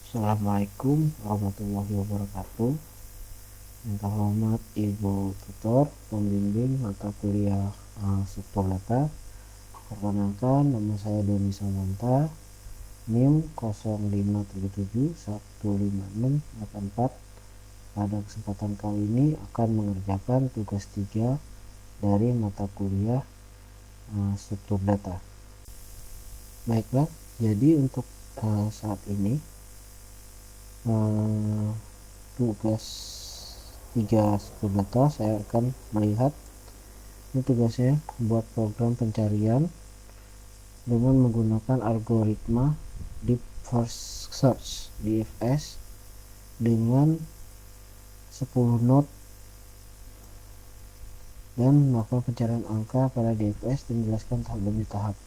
Assalamualaikum warahmatullahi wabarakatuh. Yang terhormat Ibu Tutor, pembimbing mata kuliah struktur data. Perkenalkan, nama saya Doni Samanta, NIM 057715615684. Pada kesempatan kali ini akan mengerjakan tugas 3 dari mata kuliah struktur data. Baiklah, jadi untuk saat ini tugas 3 struktur data saya akan melihat. Ini tugasnya buat program pencarian dengan menggunakan algoritma Deep First Search DFS dengan 10 node dan melakukan pencarian angka pada DFS dan menjelaskan tahap demi tahap.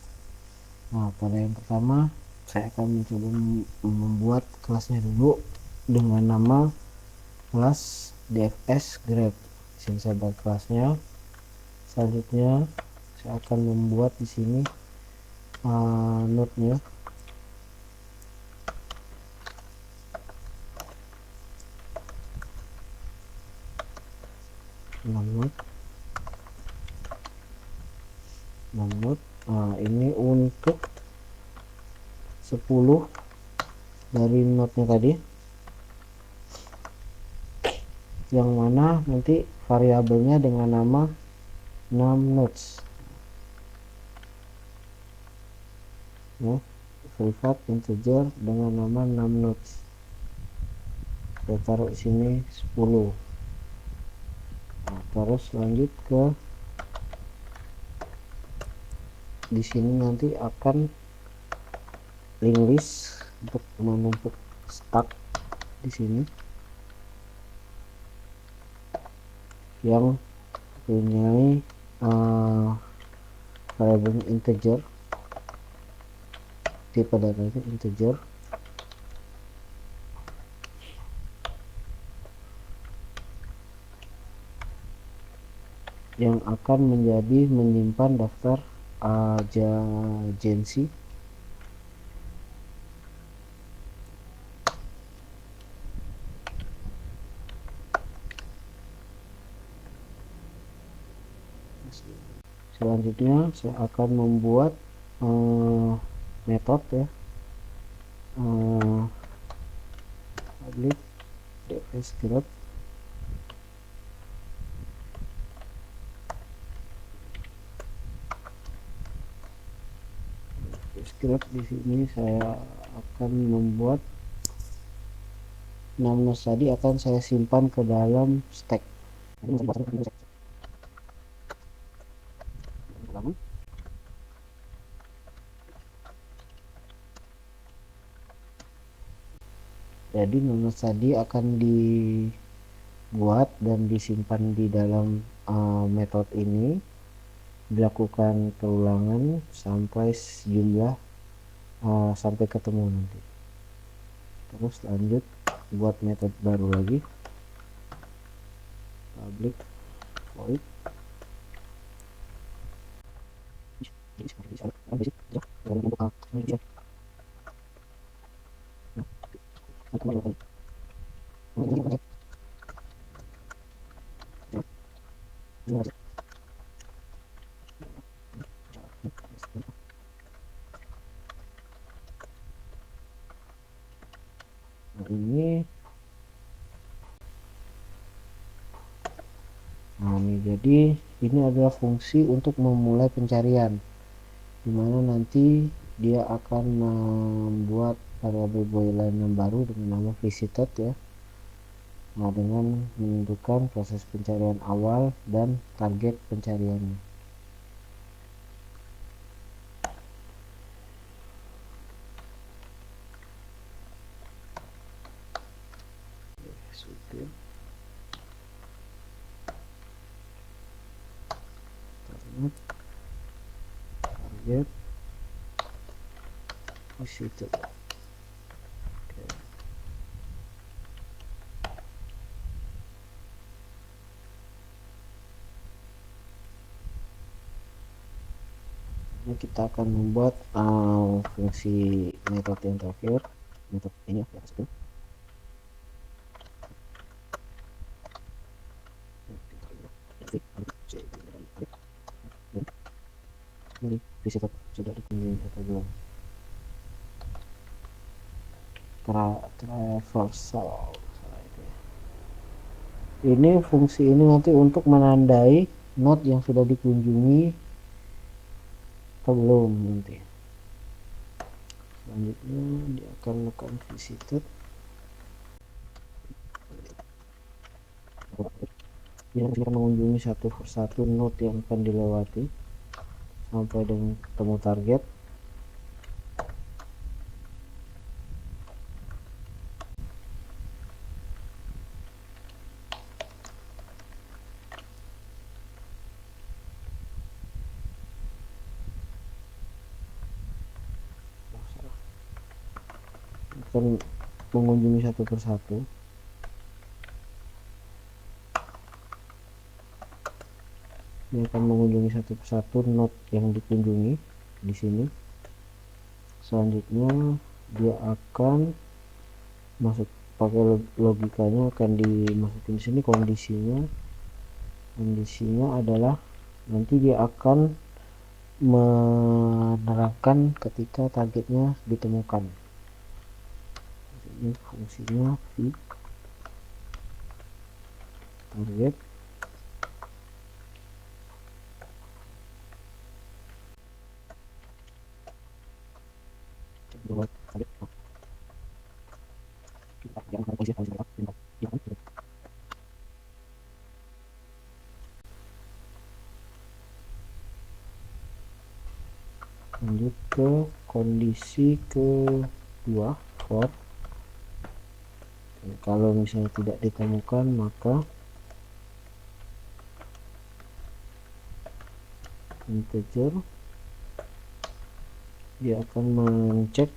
Nah, pada yang pertama saya akan mencoba membuat kelasnya dulu dengan nama kelas DFS Grab. Sini saya buat kelasnya. Selanjutnya saya akan membuat di sini node-nya. Node. Ini untuk 10 dari node-nya tadi, yang mana nanti variabelnya dengan nama 6 nodes ya, privat integer dengan nama 6 nodes. Saya taruh sini 10. Nah, terus lanjut ke di sini nanti akan link list untuk menumpuk stack di sini yang punya variabel integer, tipe datanya integer, yang akan menjadi menyimpan daftar agensi Selanjutnya saya akan membuat metode ya, public DFS graph. Script di sini saya akan membuat 6 nodes tadi akan saya simpan ke dalam stack. Jadi nodes tadi akan dibuat dan disimpan di dalam metode ini, dilakukan keulangan sampai jumlah sampai ketemu nanti. Terus lanjut buat metode baru lagi, public void ini jadi ini adalah fungsi untuk memulai pencarian, dimana nanti dia akan membuat variabel boolean yang baru dengan nama visited ya, dengan menentukan proses pencarian awal dan target pencariannya. Target visited. Kita akan membuat fungsi metode yang terakhir, metode ini ya, di atas itu. Ini visitor sudah dikunjungi atau belum. Traversal ini fungsi ini nanti untuk menandai node yang sudah dikunjungi atau belum nanti. Selanjutnya dia akan melakukan visitor. Dia akan mengunjungi satu persatu node yang akan dilewati sampai dengan ketemu target. Akan mengunjungi satu persatu. Dia akan mengunjungi satu persatu node yang dikunjungi di sini. Selanjutnya dia akan masuk pakai logikanya, akan dimasukin di sini kondisinya adalah nanti dia akan menerangkan ketika targetnya ditemukan. Ini fungsinya v target lanjut ke kondisi kedua for kalau misalnya tidak ditemukan maka integer dia akan mengecek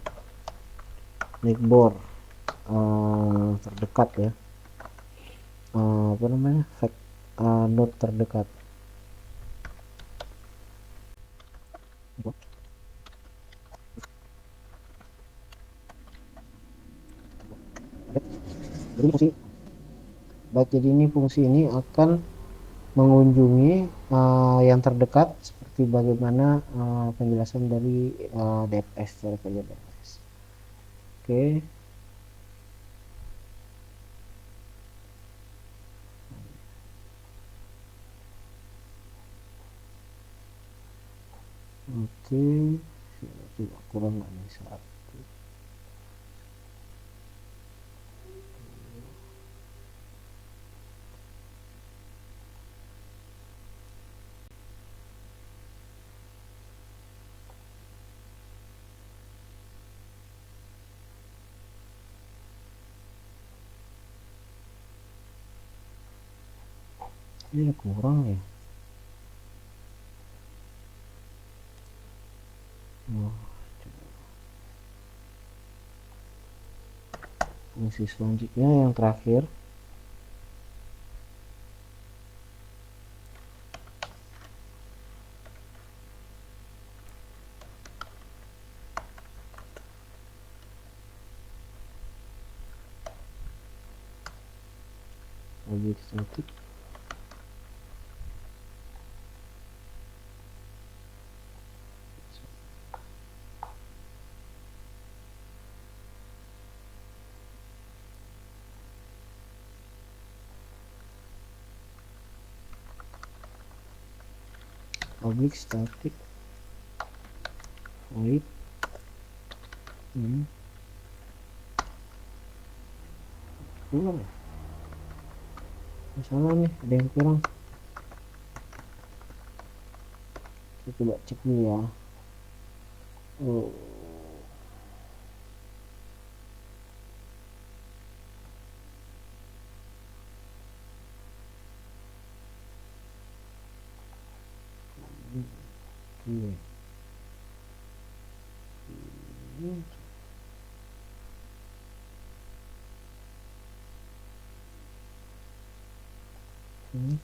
neighbor terdekat ya, apa namanya, node terdekat. Jadi fungsi baik, jadi ini fungsi ini akan mengunjungi yang terdekat seperti bagaimana penjelasan dari DFS, cara kerja DFS. Oke. Oke, coba kurang nggak nih satu. Ini kurang ya. Oh, fungsi selanjutnya yang terakhir objek static void kurang ya, salah nih, ada yang kurang. Kita coba cek dulu ya. Oh, iya. Ini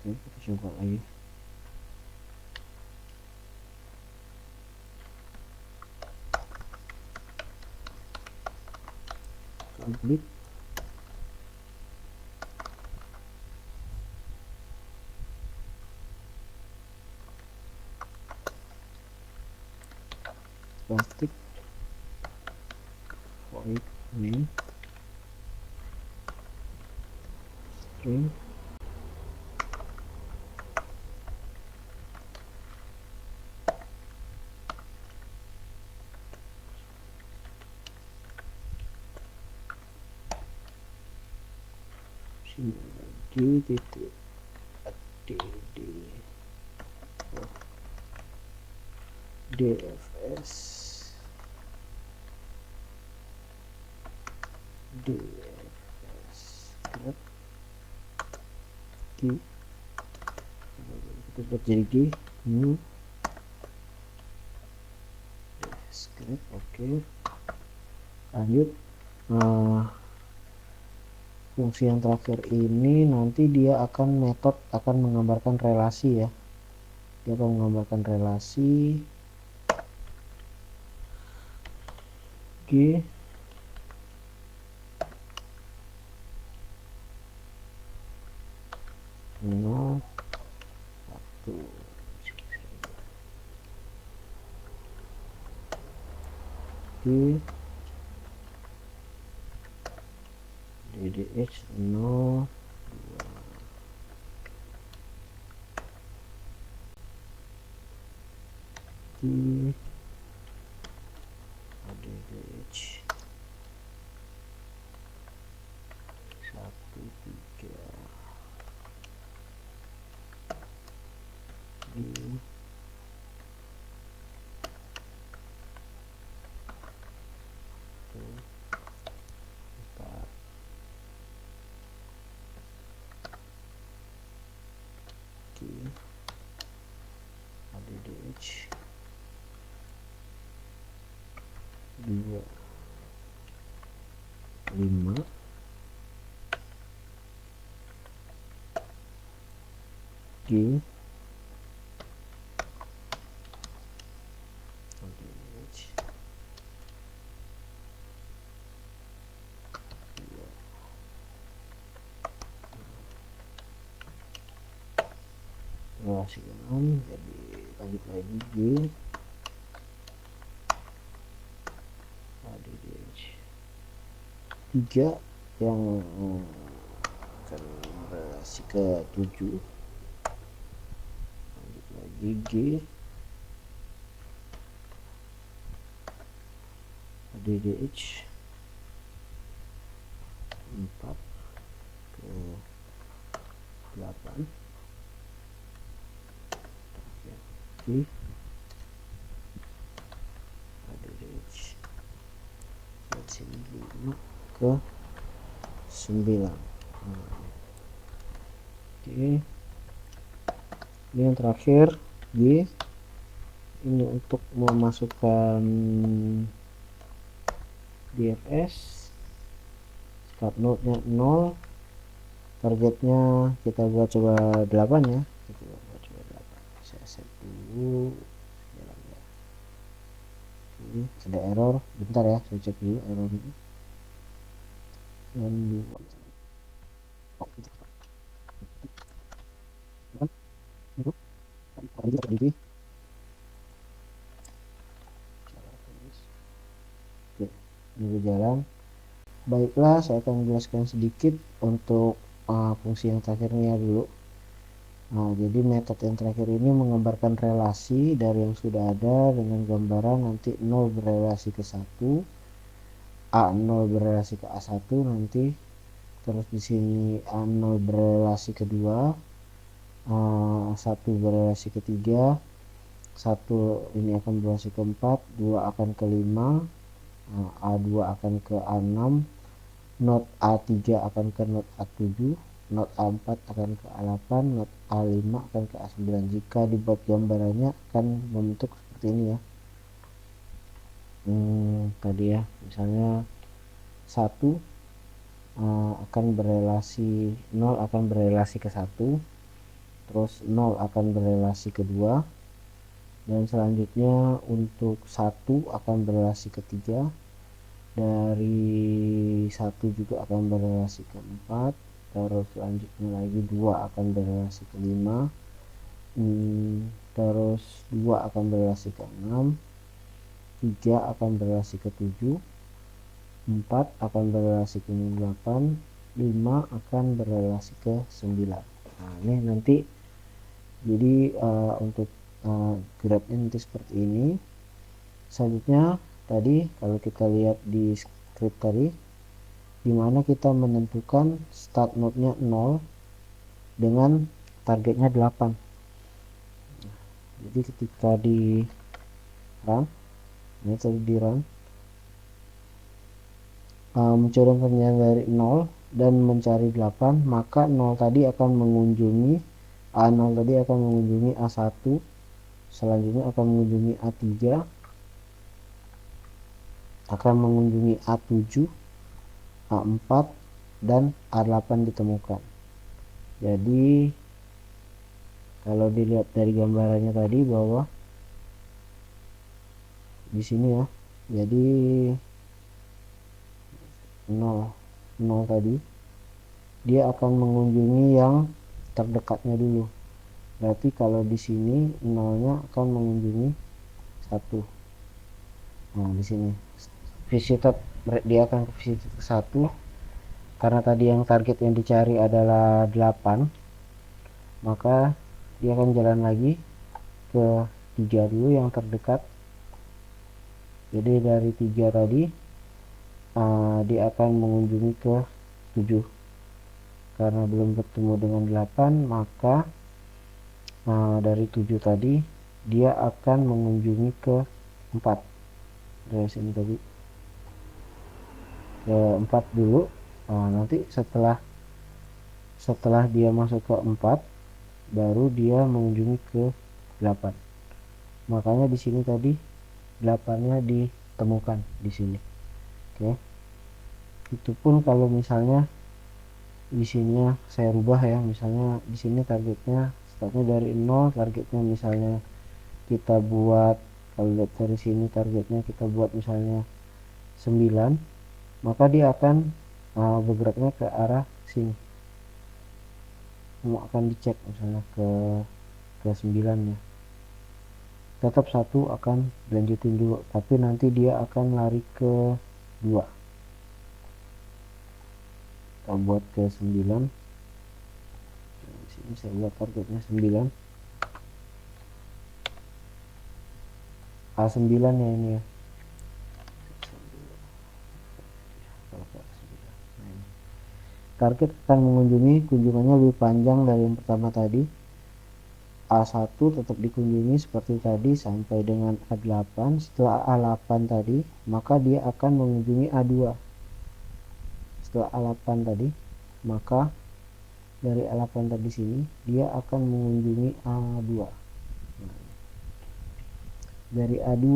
Oke, kita coba lagi. Complete. Plastik void main string di titik d dfs dfs grab g kita buat jadi g new script. Oke, lanjut. Fungsi yang terakhir ini nanti dia akan akan menggambarkan relasi ya, dia akan menggambarkan relasi g nol satu g ddh 0 2 g ddh 1 3 g ADDH 2 5 G ADDH 2 relasikan. Jadi lanjut lagi G ADDH 3 yang akan relasi ke 7. Lanjut lagi G ADDH 4 ke 8. G ADDH 5 ke 9. Oke, ini yang terakhir G ini untuk memasukkan DFS. Start node nya 0, targetnya kita buat coba 8 ya, kita buat coba 8. Saya set dulu jalan ya. Ini ada error, bentar ya, saya cek dulu error ini. Dan ini berjalan. Baiklah, saya akan menjelaskan sedikit untuk fungsi yang terakhirnya dulu. Nah, jadi metode yang terakhir ini menggambarkan relasi dari yang sudah ada dengan gambaran nanti 0 berrelasi ke 1, A0 berrelasi ke A1 nanti, terus di sini A0 berrelasi ke 2, A1 berrelasi ke 3, 1 ini akan berrelasi ke 4, 2 akan ke 5, A2 akan ke A6, node A3 akan ke node A7, node A4 akan ke A8, node A5 akan ke A9. Jika dibuat gambarannya akan membentuk seperti ini ya. Tadi ya, misalnya 1 akan berrelasi 0 akan berrelasi ke 1, terus 0 akan berelasi ke 2, dan selanjutnya untuk 1 akan berelasi ke 3, dari 1 juga akan berelasi ke 4, terus selanjutnya lagi 2 akan berelasi ke 5, terus 2 akan berelasi ke 6, 3 akan berelasi ke 7, 4 akan berelasi ke 8, 5 akan berelasi ke 9. Nah ini nanti jadi untuk grafnya nanti seperti ini. Selanjutnya tadi kalau kita lihat di script tadi, dimana kita menentukan start node-nya 0 dengan targetnya 8. Jadi ketika di run, ini tadi di run, mencoba pernyataan dari 0 dan mencari 8, maka 0 tadi akan mengunjungi A0 tadi akan mengunjungi A1, selanjutnya akan mengunjungi A3, akan mengunjungi A7, A4, dan A8 ditemukan. Jadi kalau dilihat dari gambarannya tadi bahwa di sini ya, jadi 0 tadi dia akan mengunjungi yang terdekatnya dulu. Berarti kalau di sini 0-nya akan mengunjungi 1. Nah, di sini visitor dia akan ke visitor ke 1, karena tadi yang target yang dicari adalah 8, maka dia akan jalan lagi ke 3 dulu yang terdekat. Jadi dari 3 tadi dia akan mengunjungi ke 7. Karena belum bertemu dengan 8, maka dari 7 tadi dia akan mengunjungi ke 4. Dari sini tadi ke 4 dulu. Nanti setelah dia masuk ke 4, baru dia mengunjungi ke 8. Makanya di sini tadi 8-nya ditemukan di sini. Oke. Itu pun kalau misalnya di sini saya rubah ya, misalnya di sini targetnya startnya dari 0, targetnya misalnya kita buat, kalau lihat dari sini targetnya kita buat misalnya 9, maka dia akan bergeraknya ke arah sini. Mau akan dicek misalnya ke 9 ya. Tetap 1 akan dilanjutin dulu, tapi nanti dia akan lari ke 2. Kita buat ke 9. Di sini saya buat targetnya 9. A9 ya ini ya. Target akan mengunjungi, kunjungannya lebih panjang dari yang pertama tadi. A1 tetap dikunjungi seperti tadi sampai dengan A8. Setelah A8 tadi, maka dia akan mengunjungi A2. Setelah A8 tadi, maka dari A8 tadi sini dia akan mengunjungi A2. Dari A2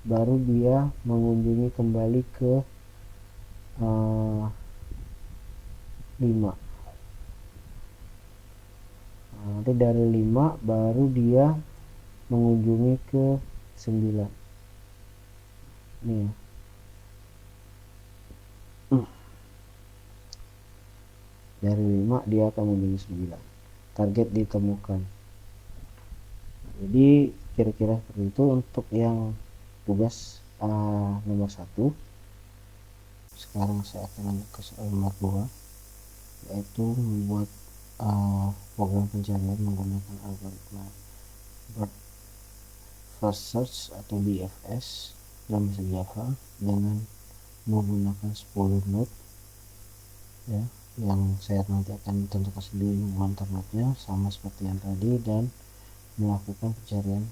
baru dia mengunjungi kembali ke 5. Nanti dari 5 baru dia mengunjungi ke 9. Nih. Dari 5 dia akan mengunjungi 9. Target ditemukan. Jadi kira-kira seperti itu untuk yang tugas nomor 1. Sekarang saya akan lanjut ke soal nomor 2, yaitu membuat program pencarian menggunakan algoritma Broad First Search atau BFS dalam bahasa Java dengan menggunakan 10 node ya, yang saya nanti akan tentukan sendiri mengantar node-nya sama seperti yang tadi, dan melakukan pencarian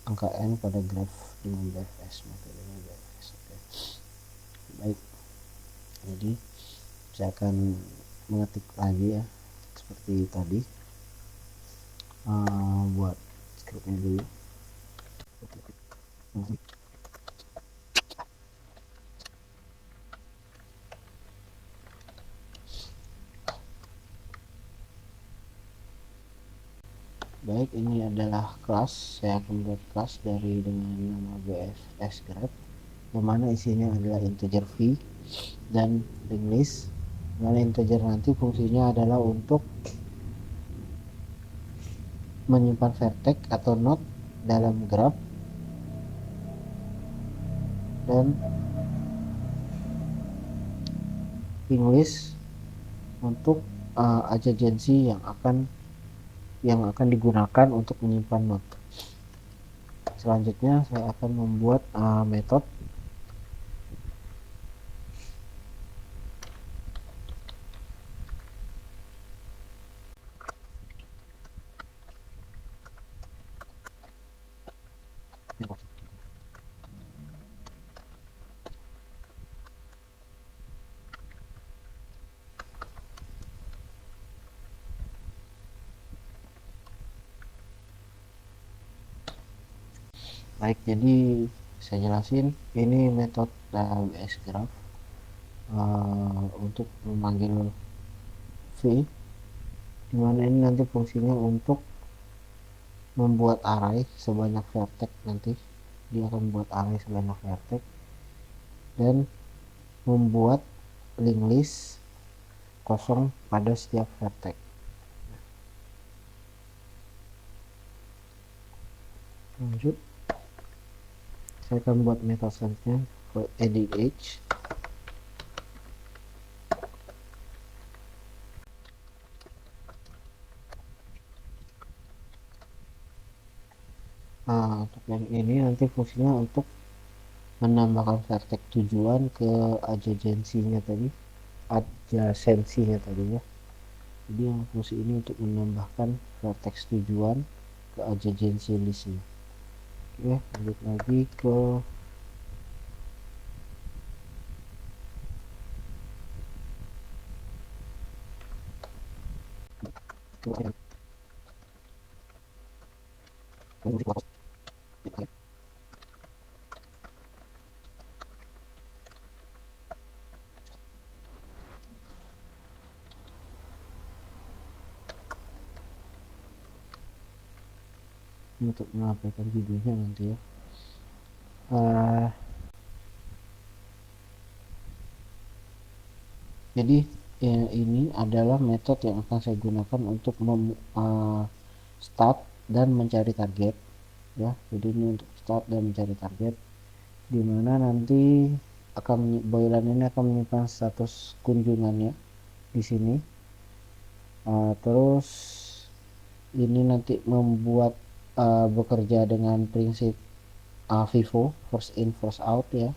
angka n pada graf dengan BFS, metodenya BFS. Oke. Baik, jadi saya akan mengetik lagi ya seperti tadi, buat scriptnya dulu. Baik, ini adalah kelas. Saya akan buat kelas dengan nama BFS grab, yang mana isinya adalah integer v dan string list. Mana integer nanti fungsinya adalah untuk menyimpan vertex atau node dalam graph, dan string list untuk adjacency yang akan digunakan untuk menyimpan node. Selanjutnya saya akan membuat metode baik. Jadi saya jelasin, ini metode BS graph untuk memanggil v, dimana ini nanti fungsinya untuk membuat array sebanyak vertex. Nanti dia akan membuat array sebanyak vertex dan membuat link list kosong pada setiap vertex. Lanjut, saya akan buat metode selanjutnya edit age. Untuk yang ini nanti fungsinya untuk menambahkan vertex tujuan ke adjacency-nya tadi, ya. Jadi yang fungsi ini untuk menambahkan vertex tujuan ke adjacency listnya. Oke, lanjut lagi ke untuk mengapaikan videonya nanti ya. Jadi ini adalah metode yang akan saya gunakan untuk start dan mencari target ya. Jadi ini untuk start dan mencari target, dimana nanti boilan ini akan menyimpan status kunjungannya di sini. Terus ini nanti membuat bekerja dengan prinsip FIFO, first in first out ya.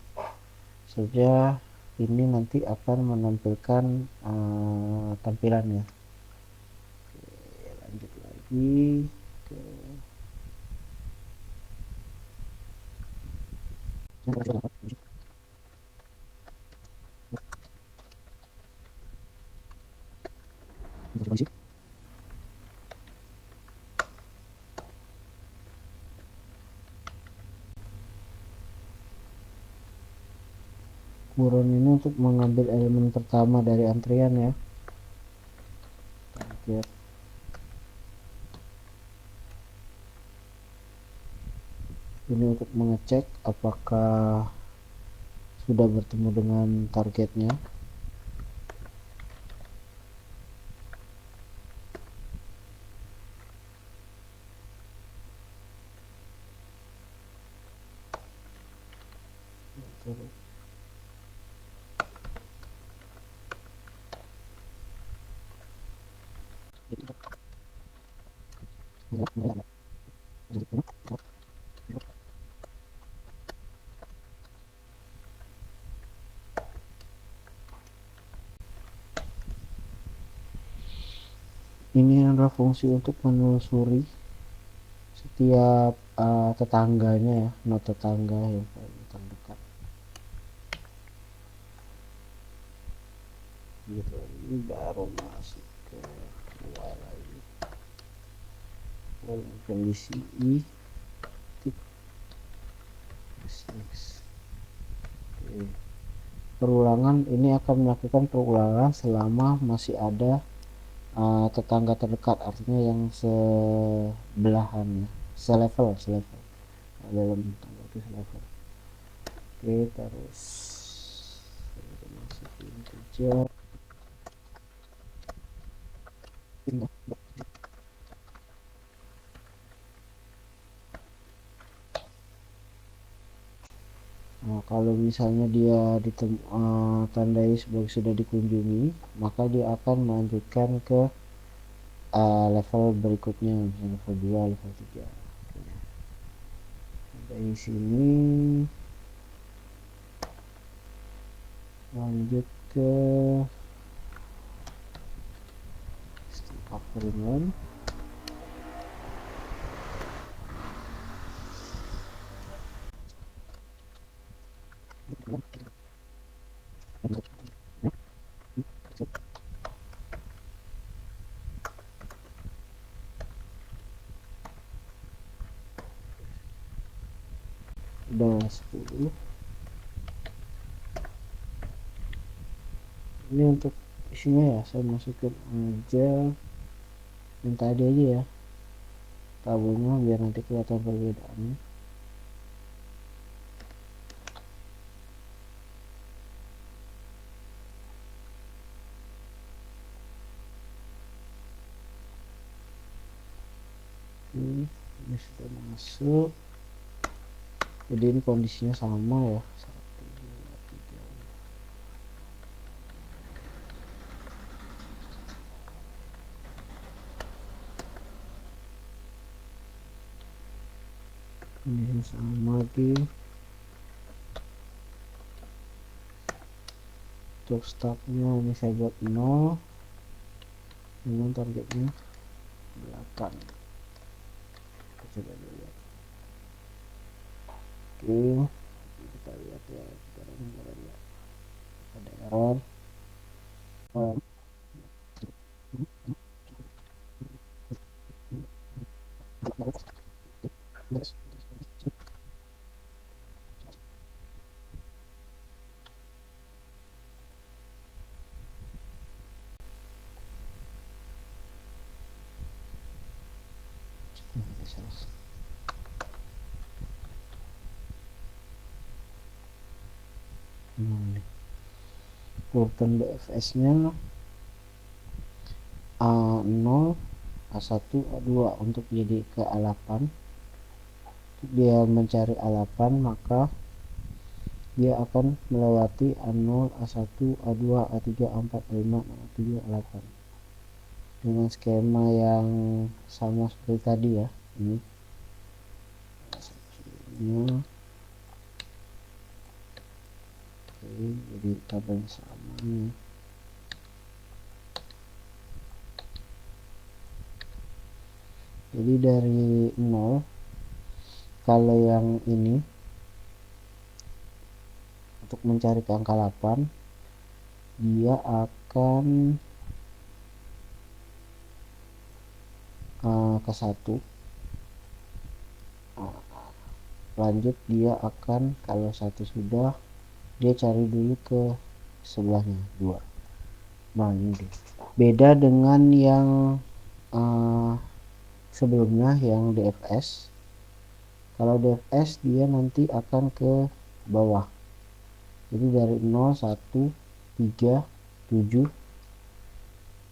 Saja ini nanti akan menampilkan tampilannya. Oke, lanjut lagi ke kurun ini untuk mengambil elemen pertama dari antrian ya. Target. Ini untuk mengecek apakah sudah bertemu dengan targetnya. Ini adalah fungsi untuk menelusuri setiap tetangganya ya, node tetangga yang paling terdekat. Gitu. Ini baru masuk ke dua lagi. Kondisi I. Next. Oke. Perulangan ini akan melakukan perulangan selama masih ada tetangga terdekat, artinya yang sebelahan ya, selevel dalam tangga itu selevel. Oke, terus kita masukin kerja. Nah, kalau misalnya dia tandai sebagai sudah dikunjungi, maka dia akan melanjutkan ke level berikutnya, misalnya level 2, level 3. Dari sini lanjut ke agreement. Udah 10. Ini untuk isinya ya, saya masukin aja yang tadi aja ya, tabelnya, biar nanti kelihatan perbedaannya. Ini sudah masuk, jadi ini kondisinya sama ya, 1, 2, 3. Ini sama lagi. Untuk startnya ini saya buat 0, dengan targetnya 8. Kita coba dulu ya. Oke, kita lihat ya, kita ya, ada error. Urutan BFS-nya A0, A1, A2 untuk jadi ke A8. Dia mencari A8, maka dia akan melewati A0, A1, A2, A3, A4, A5, A7, A8 dengan skema yang sama seperti tadi ya. Ini oke, jadi tabel sama nih. Jadi dari 0, kalau yang ini untuk mencari ke angka 8, dia akan ke 1. Lanjut dia akan, kalau 1 sudah, dia cari dulu ke sebelahnya 2. Nah ini deh. Beda dengan yang sebelumnya yang DFS. Kalau DFS dia nanti akan ke bawah, jadi dari 0, 1, 3, 7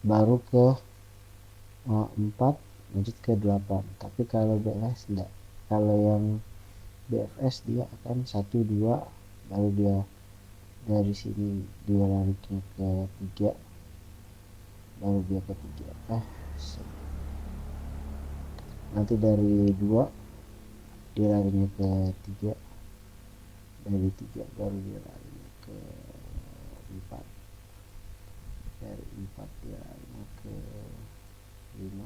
baru ke 4, lanjut ke 8. Tapi kalau DFS enggak, kalau yang DFS dia akan 1, 2 baru dia dari sini dia larinya ke 3, baru dia ke 3. Nanti dari 2 dia larinya ke 3, dari 3 baru dia larinya ke 4, dari 4 dia larinya ke 5,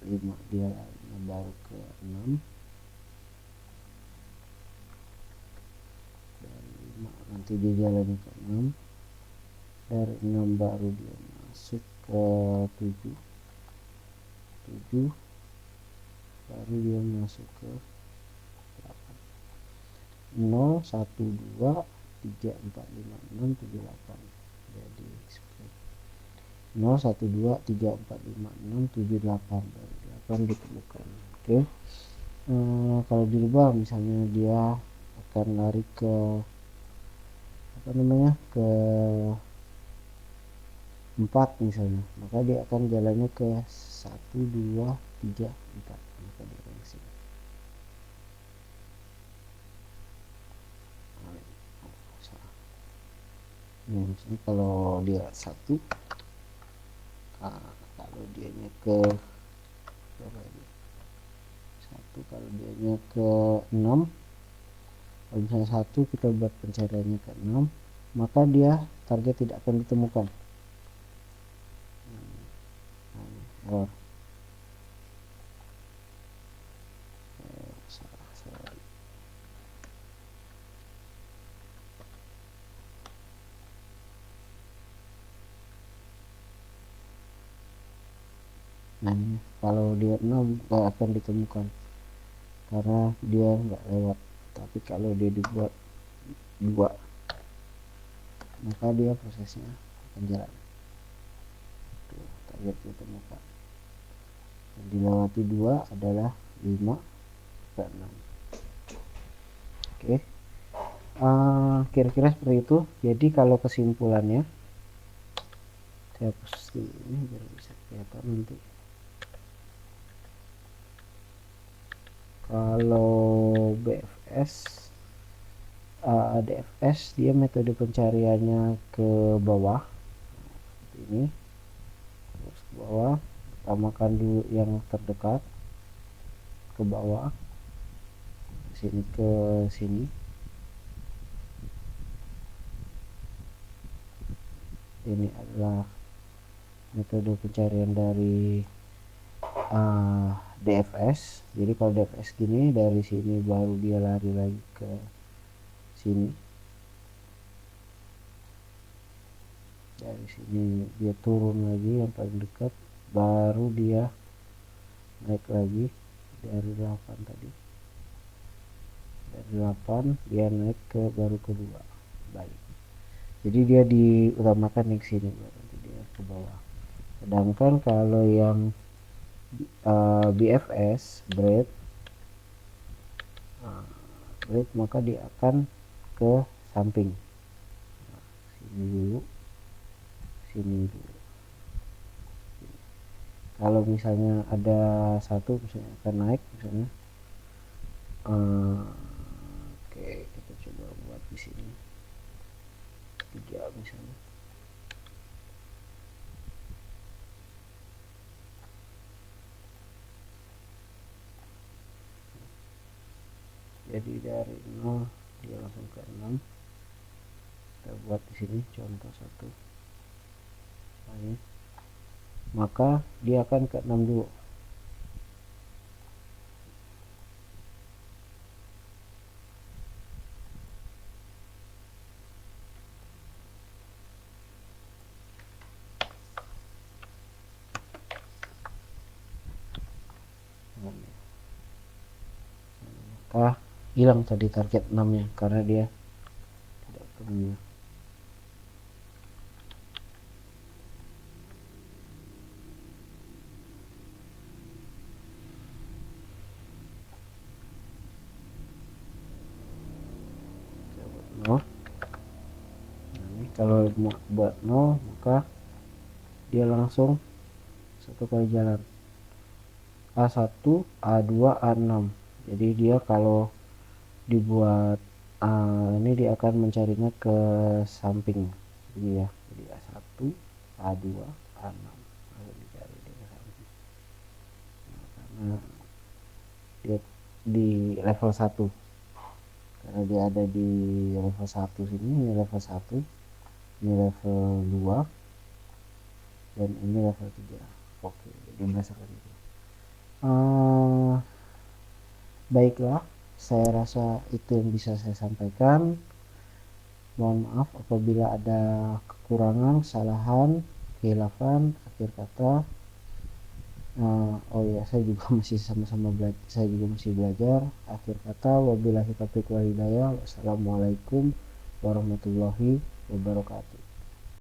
5 dia larinya baru ke 6, dari 5 nanti dia jalan ke 6, dari 6 baru dia masuk ke 7, 7 baru dia masuk ke 8. 0, 1, 2, 3, 4, 5, 6, 7, 8. Jadi 0 1 2 3 4 5 6 7 8 dari 8 ditemukan. Oke. Kalau dirubah misalnya dia akan lari ke apa namanya, ke 4 misalnya, maka dia akan jalannya ke 1 2 3 4, maka dia akan ke sini. Nah, misalnya kalau dia 1, kalau dianya ke berapa ini? 1, kalau dianya ke 6, kalau misalnya 1 kita buat pencariannya ke 6, maka dia target tidak akan ditemukan. Error. Salah. Nah ini kalau dia 6 nggak akan ditemukan karena dia nggak lewat, tapi kalau dia dibuat 2 maka dia prosesnya akan jalan. Tuh, target ditemukan. Yang dilewati 2 adalah 5 ke 6. Oke. Kira-kira seperti itu. Jadi kalau kesimpulannya, saya hapus ini biar bisa kelihatan nanti. Kalau DFS dia metode pencariannya ke bawah seperti ini, terus ke bawah, utamakan dulu yang terdekat, ke bawah, sini ke sini. Ini adalah metode pencarian dari DFS. Jadi kalau DFS gini, dari sini baru dia lari lagi ke sini, dari sini dia turun lagi yang paling dekat, baru dia naik lagi dari 8 tadi, dari 8 dia naik ke baru kedua balik. Jadi dia diutamakan di sini, nanti dia ke bawah. Sedangkan kalau yang BFS bread maka dia akan ke samping, sini dulu, sini dulu. Kalau misalnya ada 1 misalnya akan naik misalnya, oke, kita coba buat di sini 3 misalnya. Jadi dari 0 dia langsung ke 6. Kita buat di sini contoh 1. Ini. Maka dia akan ke 6 dulu. Maka hilang tadi target 6 nya karena dia tidak punya. Nah, ini kalau mau buat 0 maka dia langsung satu kali jalan A1 A2 A6. Jadi dia kalau dibuat ini dia akan mencarinya ke samping ini ya, jadi A1 A2 A6 lalu dicari dia ke samping. Karena dia di level 1, karena dia ada di level 1 sini, ini level 1, ini level 2, dan ini level 3. Oke, jadi berdasarkan itu. Baiklah, saya rasa itu yang bisa saya sampaikan. Mohon maaf apabila ada kekurangan, kesalahan, khilafan, akhir kata. Oh ya, saya juga masih sama-sama belajar. Saya juga masih belajar. Akhir kata, wabillahi taufiq wal hidayah. Wassalamualaikum warahmatullahi wabarakatuh.